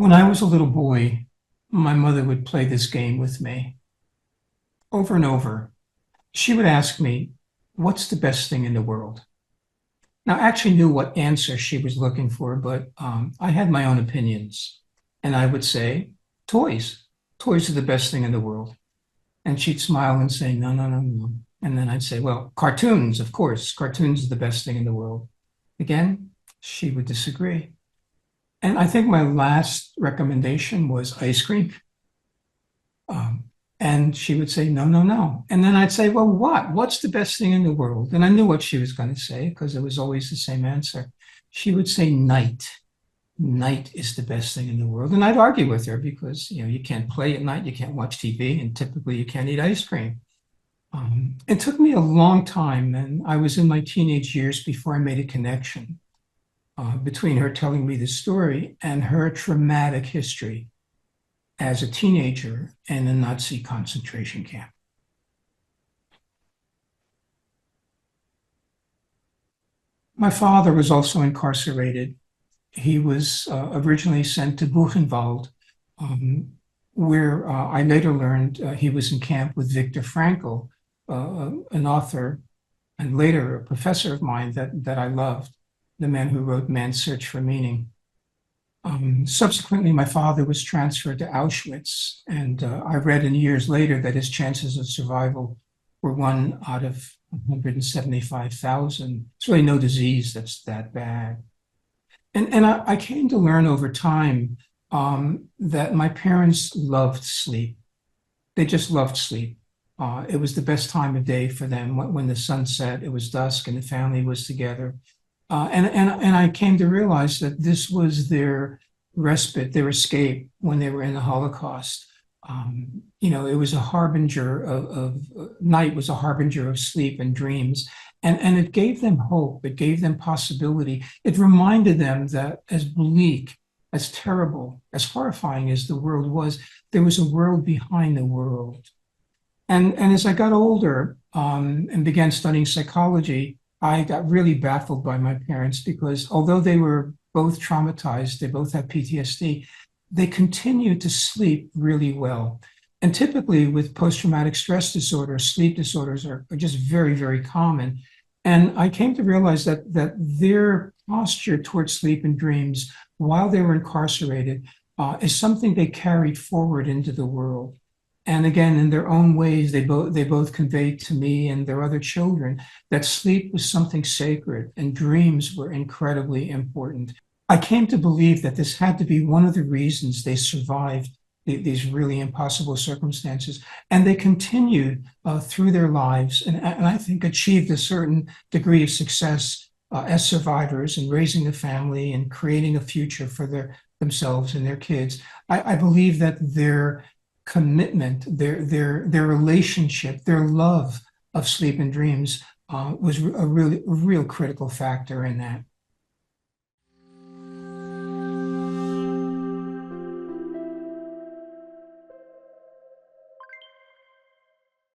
When I was a little boy, my mother would play this game with me over and over. She would ask me, "What's the best thing in the world?" Now, I actually knew what answer she was looking for, but I had my own opinions. And I would say, "Toys. Toys are the best thing in the world." And she'd smile and say, "No, no, no, no." And then I'd say, "Well, cartoons, of course. Cartoons are the best thing in the world." Again, she would disagree. And I think my last recommendation was ice cream. Um, and she would say, "No, no, no." And then I'd say, "Well, what? What's the best thing in the world?" And I knew what she was going to say because it was always the same answer. She would say, "Night. Night is the best thing in the world." And I'd argue with her because, you can't play at night, you can't watch TV, and typically you can't eat ice cream. It took me a long time, and I was in my teenage years before I made a connection between her telling me the story and her traumatic history as a teenager in a Nazi concentration camp. My father was also incarcerated. He was originally sent to Buchenwald, um, where I later learned he was in camp with Viktor Frankl, an author and later a professor of mine that I loved, the man who wrote Man's Search for Meaning. Subsequently, my father was transferred to Auschwitz, and I read in years later that his chances of survival were one out of 175,000. It's really no disease that's that bad. And I came to learn over time that my parents loved sleep. They just loved sleep. It was the best time of day for them. When the sun set, it was dusk, and the family was together. And I came to realize that this was their respite, their escape when they were in the Holocaust. It was a harbinger night was a harbinger of sleep and dreams, and it gave them hope. It gave them possibility. It reminded them that as bleak, as terrible, as horrifying as the world was, there was a world behind the world. And as I got older and began studying psychology, I got really baffled by my parents because although they were both traumatized, they both had PTSD, they continued to sleep really well. And typically with post-traumatic stress disorder, sleep disorders are just very, very common. And I came to realize that their posture towards sleep and dreams while they were incarcerated is something they carried forward into the world. And again, in their own ways, they both conveyed to me and their other children that sleep was something sacred and dreams were incredibly important. I came to believe that this had to be one of the reasons they survived these really impossible circumstances. And they continued through their lives and I think achieved a certain degree of success as survivors in raising a family and creating a future for themselves and their kids. I believe that their commitment, their relationship, their love of sleep and dreams was a real critical factor in that.